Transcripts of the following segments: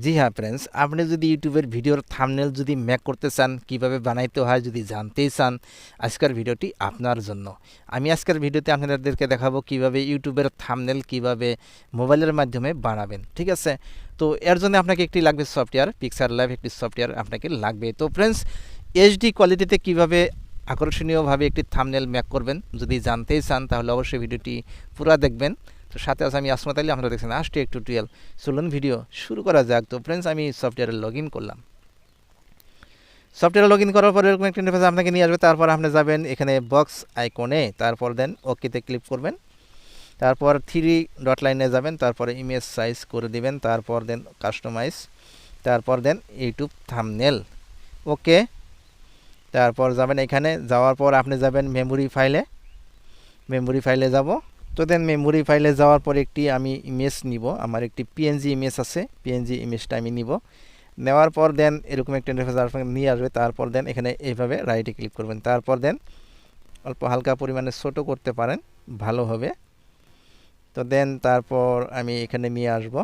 জি হ্যাঁ ফ্রেন্ডস, আপনি যদি ইউটিউবের ভিডিওর থাম্বনেল যদি মেক করতে চান, কিভাবে বানাইতে হয় যদি জানতেই চান, আজকের ভিডিওটি আপনার জন্য। আমি আজকের ভিডিওতে আপনাদেরকে দেখাবো কিভাবে ইউটিউবের থাম্বনেল কিভাবে মোবাইলের মাধ্যমে বানাবেন। ঠিক আছে, তো এর জন্য আপনাকে একটি লাগবে সফটওয়্যার, পিক্সার ল্যাব একটি সফটওয়্যার আপনাকে লাগবে। তো ফ্রেন্ডস, এইচডি কোয়ালিটিতে কিভাবে আকর্ষণীয়ভাবে একটি থাম্বনেল মেক করবেন যদি জানতেই চান, তাহলে অবশ্যই ভিডিওটি পুরো দেখবেন। তো সাথে আছে আমি আসমত আলী, আপনারা দেখছেন আস্টেক টিউটোরিয়াল। চলুন ভিডিও শুরু করা যাক। তো ফ্রেন্ডস, আমি সফটওয়্যারে লগ ইন করলাম। সফটওয়্যারে লগ ইন করার পরে এরকম একটা ইন্টারফেস আপনাকে নিয়ে আসবে। তারপর আপনি যাবেন এখানে বক্স আইকনে, তারপর দেন ওকেতে ক্লিক করবেন। তারপর থ্রি ডট লাইনে যাবেন, তারপরে ইমেজ সাইজ করে দিবেন, তারপর দেন কাস্টমাইজ, তারপর দেন ইউটিউব থাম্বনেল, ওকে। তারপর যাবেন এখানে, যাওয়ার পর আপনি যাবেন মেমোরি ফাইলে যাব। তো দেন মেমোরি ফাইলে যাওয়ার পর একটি আমি ইমেজ নিব, আমার একটি পিএনজি ইমেজ আছে, পিএনজি ইমেজটা আমি নিব। নেওয়ার পর দেন এরকম একটা ইন্টারফেস আপনাকে নিয়ে আসবে। তারপর দেন এখানে এইভাবে রাইটে ক্লিক করবেন। তারপর দেন অল্প হালকা পরিমাণে ছোটো করতে পারেন, ভালো হবে। তো দেন তারপর আমি এখানে নিয়ে আসব,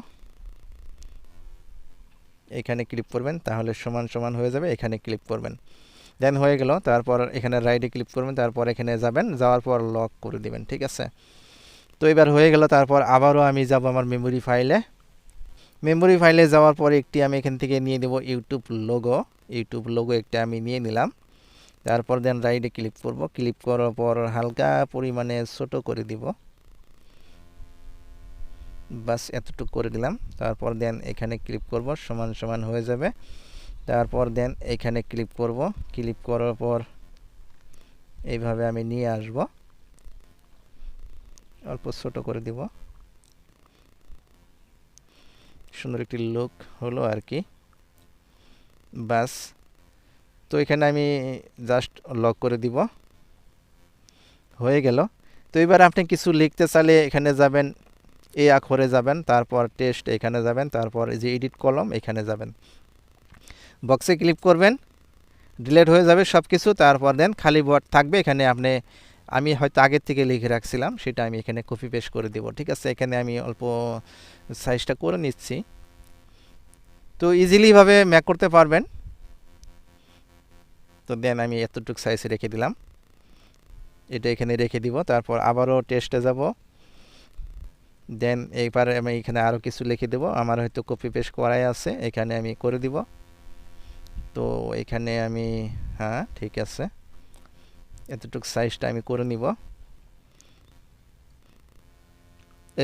এখানে ক্লিক করবেন, তাহলে সমান সমান হয়ে যাবে। এখানে ক্লিক করবেন, দেন হয়ে গেল। তারপর এখানে রাইটে ক্লিক করবেন, তারপর এখানে যাবেন, যাওয়ার পর লক করে দিবেন। ঠিক আছে, তো এবার হয়ে গেল। তারপর আবারও আমি যাব আমার মেমোরি ফাইলে যাওয়ার পর একটি আমি এখান থেকে নিয়ে দেব ইউটিউব লোগো একটা আমি নিয়ে নিলাম। তারপর দেন রাইটে ক্লিক করব, ক্লিক করার পর হালকা পরিমাণে ছোট করে দিব, বাস এতটুকু করে দিলাম। তারপর দেন এখানে ক্লিক করব, সমান সমান হয়ে যাবে। তারপর দেন এখানে ক্লিক করব, ক্লিক করার পর এইভাবে আমি নিয়ে আসব, অল্প ছোট করে দিব, সুন্দর একটি লুক হলো আর কি, বাস। তো এখানে আমি জাস্ট লক করে দিব, হয়ে গেল। তো এবার আপনি কিছু লিখতে চাইলে এখানে যাবেন, এই আখরে যাবেন, তারপর টেক্সট এখানে যাবেন, তারপর এই যে এডিট কলম এখানে যাবেন, বক্সে ক্লিক করবেন, ডিলিট হয়ে যাবে সব কিছু। তারপর দেন খালি ওয়ার্ড থাকবে এখানে, আমি হয়তো আগের থেকে লিখে রাখছিলাম, সেটা আমি এখানে কপি পেস্ট করে দেব। ঠিক আছে, এখানে আমি অল্প সাইজটা করে নিচ্ছি। তো ইজিলিভাবে ম্যাক করতে পারবেন। তো দেন আমি এতটুকু সাইজে রেখে দিলাম, এটা এখানে রেখে দিব। তারপর আবারও টেস্টে যাব, দেন এইবার আমি এখানে আরও কিছু লিখে দেব, আমার হয়তো কপি পেস্ট করাই আছে, এখানে আমি করে দিব। তো এখানে আমি, হ্যাঁ ঠিক আছে, এতটুকু সাইজটা আমি করে নিব,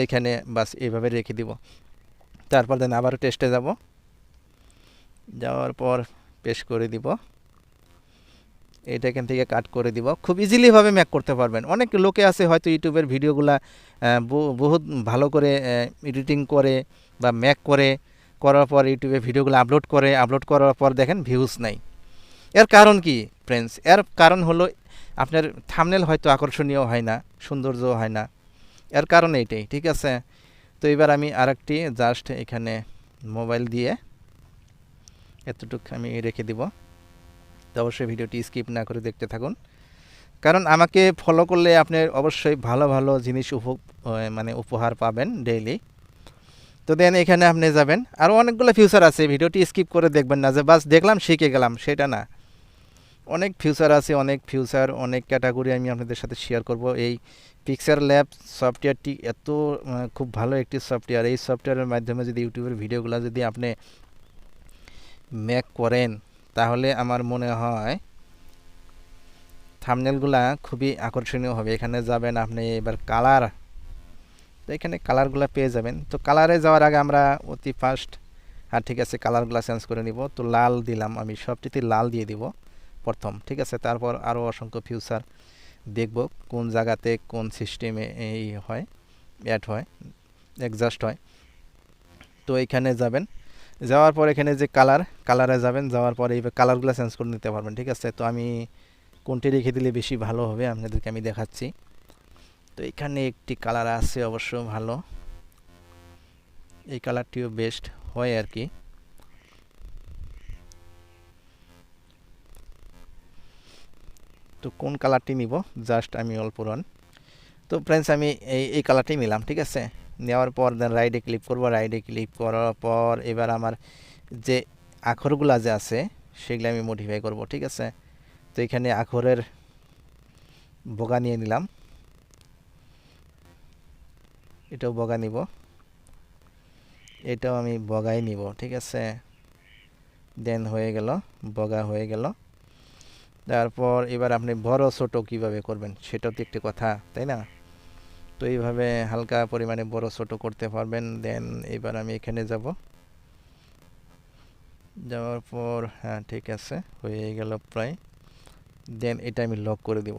এইখানে বাস এইভাবে রেখে দিব। তারপর দেন আবারও টেস্টে যাব, যাওয়ার পর পেস্ট করে দিব, এটা এখান থেকে কাট করে দিব। খুব ইজিলিভাবে ম্যাক করতে পারবেন। অনেক লোকে আছে হয়তো ইউটিউবের ভিডিওগুলা বহুত ভালো করে এডিটিং করে বা ম্যাক করে, করার পর ইউটিউবে ভিডিওগুলো আপলোড করার পর দেখেন ভিউজ নাই। এর কারণ কি ফ্রেন্ডস? এর কারণ হলো আপনার থাম্বনেল হয়তো আকর্ষণীয় হয় না, সৌন্দর্য হয় না, এর কারণ এইটাই। ঠিক আছে, তো এবার আমি আরেকটি জাস্ট এখানে মোবাইল দিয়ে এতটুকু আমি রেখে দিব। তো অবশ্যই ভিডিওটি স্কিপ না করে দেখতে থাকুন, কারণ আমাকে ফলো করলে আপনি অবশ্যই ভালো ভালো জিনিস উপহার পাবেন ডেইলি। তো দেন এখানে আপনি যাবেন, আরও অনেকগুলো ফিউচার আছে, ভিডিওটি স্কিপ করে দেখবেন না যে বাস দেখলাম শিখে গেলাম, সেটা না। অনেক ফিউচার আছে, অনেক ক্যাটাগরি আমি আপনাদের সাথে শেয়ার করব। এই পিক্সার ল্যাব সফটওয়্যারটি এত খুব ভালো একটি সফটওয়্যার। এই সফটওয়্যারের মাধ্যমে যদি ইউটিউবের ভিডিওগুলো যদি আপনি মেক করেন, তাহলে আমার মনে হয় থাম্বনেলগুলা খুবই আকর্ষণীয় হবে। এখানে যাবেন আপনি, এবার কালার, তো এখানে কালারগুলো পেয়ে যাবেন। তো কালারে যাওয়ার আগে আমরা অতি ফার্স্ট, হ্যাঁ ঠিক আছে, কালারগুলো চেঞ্জ করে নিব। তো লাল দিলাম, আমি সবটিতে লাল দিয়ে দিব প্রথম। ঠিক আছে, তারপর আরও অসংখ্য ফিউচার দেখব কোন জায়গাতে কোন সিস্টেমে এই হয়, অ্যাড হয়, অ্যাডজাস্ট হয়। তো এখানে যাবেন, যাওয়ার পর এখানে যে কালারে যাবেন, যাওয়ার পর এই কালারগুলো চেঞ্জ করে নিতে পারবেন। ঠিক আছে, তো আমি কোনটি রেখে দিলে বেশি ভালো হবে আপনাদেরকে আমি দেখাচ্ছি। তো এখানে একটি কালার আছে অবশ্য ভালো, এই কালারটিও বেস্ট হয় আর কি। তো কোন কালারটি নিব, জাস্ট আমি অল্প রান। তো ফ্রেন্ডস, আমি এই কালারটি নিলাম। ঠিক আছে, নেওয়ার পর দেন রাইটে ক্লিক করব, রাইটে ক্লিক করার পর এবার আমার যে আখরগুলো যে আছে সেগুলো আমি মডিফাই করব, ঠিক আছে। তো এখানে আখরের বগা নিয়ে নিলাম, এটাও বগা নিব, এটাও আমি বগাই নিব, ঠিক আছে। দেন হয়ে গেল, বগা হয়ে গেল। তারপর এবার আপনি বড় ছোট কিভাবে করবেন সেটাও তো একটি কথা, তাই না? তো এইভাবে হালকা পরিমাণে বড় ছোট করতে পারবেন। দেন এবার আমি এখানে যাব, যাওয়ার পর হ্যাঁ ঠিক আছে, হয়ে গেল প্রায়। দেন এটা আমি লক করে দেব,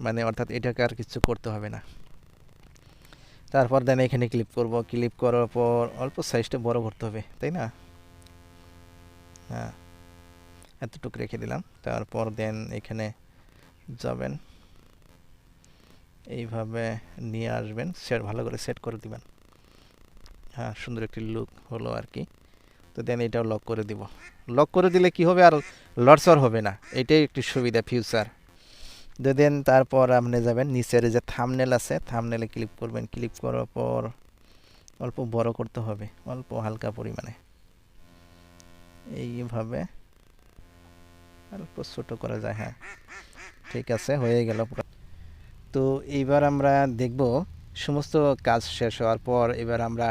মানে অর্থাৎ এটাকে আর কিছু করতে হবে না। তারপর দেন এখানে ক্লিক করব, ক্লিক করার পর অল্প সাইজটা বড় করতে হবে, তাই না? হ্যাঁ, এতটুকু রেখে দিলাম। তারপর দেন এখানে যাবেন, এইভাবে নিয়ে আসবেন, সেট ভালো করে সেট করে দিবেন। হ্যাঁ, সুন্দর একটি লুক হলো আর কি। তো দেন এটাও লক করে দিব। লক করে দিলে কি হবে, আর লড়চড় হবে না, এটাই একটি সুবিধা ফিউচার। দেন তারপর আপনি যাবেন নিচের যে থাম্বনেল আছে, থাম্বনেলে ক্লিক করবেন, ক্লিক করার পর অল্প বড় করতে হবে, অল্প হালকা পরিমাণে, এইভাবে অল্প ছোট করা যায়। হ্যাঁ ঠিক আছে, হয়ে গেল। তো এইবার আমরা দেখব সমস্ত কাজ শেষ হওয়ার পর এবার আমরা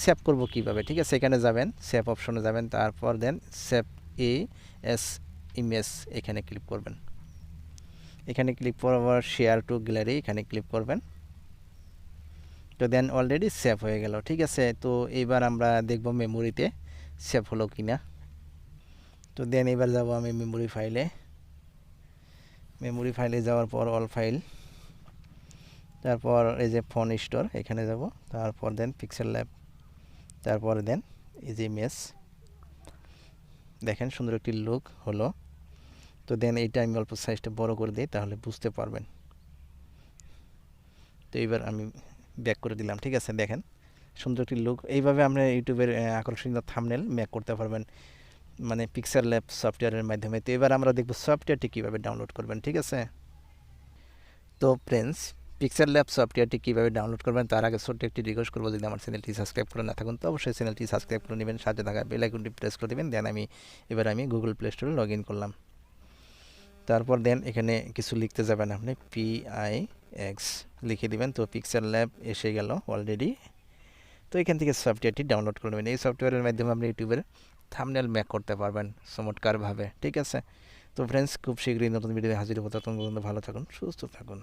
সেভ করব কিভাবে, ঠিক আছে। এখানে যাবেন, সেভ অপশনে যাবেন, তারপর দেন সেভ এস ইমেজ এখানে ক্লিক করবেন। এখানে ক্লিক করার শেয়ার টু গ্যালারি এখানে ক্লিক করবেন। তো দেন অলরেডি সেভ হয়ে গেল, ঠিক আছে। তো এইবার আমরা দেখব মেমোরিতে সেভ হলো কিনা। তো দেন এবার যাব আমি মেমোরি ফাইলে, মেমোরি ফাইলে যাওয়ার পর অল ফাইল, তারপর এই যে ফোন স্টোর এখানে যাব, তারপর দেন পিক্সেল ল্যাব, তারপর দেন এই যে ইমেজ, দেখেন সুন্দর একটি লুক হলো। তো দেন এইটা আমি অল্প সাইজটা বড় করে দিই, তাহলে বুঝতে পারবেন। তো এইবার আমি ব্যাক করে দিলাম, ঠিক আছে। দেখেন সুন্দর একটি লুক। এইভাবে আপনি ইউটিউবের আকর্ষণীয় থাম্বনেল মেক করতে পারবেন, মানে পিক্সেল ল্যাব সফটওয়্যারের মাধ্যমে। তো এবার আমরা দেখব সফটওয়্যারটি কীভাবে ডাউনলোড করবেন, ঠিক আছে। তো ফ্রেন্ডস, পিক্সেল ল্যাব সফটওয়্যারটি কীভাবে ডাউনলোড করবেন তার আগে ছোট্ট একটি রিকোয়েস্ট করবো, যদি আমার চ্যানেলটি সাবস্ক্রাইব করে না থাকুন তো অবশ্যই চ্যানেলটি সাবস্ক্রাইব করে নেবেন, সাথে থাকা বেল আইকনটি প্রেস করে দেবেন। দেন এবার আমি গুগল প্লে স্টোরে লগ ইন করলাম। তারপর দেন এখানে কিছু লিখতে যাবেন, আপনি PIX লিখে দিবেন। তো পিক্সেল ল্যাব এসে গেল অলরেডি। তো এখান থেকে সফটওয়্যারটি ডাউনলোড করে নেবেন। এই সফটওয়্যারের মাধ্যমে আপনি ইউটিউবের থাম্বনেল মেক করতে পারবেন চমৎকারভাবে, ঠিক আছে। তো ফ্রেন্ডস, খুব শীঘ্রই নতুন ভিডিও হাজির হবো, ততক্ষণ পর্যন্ত ভালো থাকুন, সুস্থ থাকুন।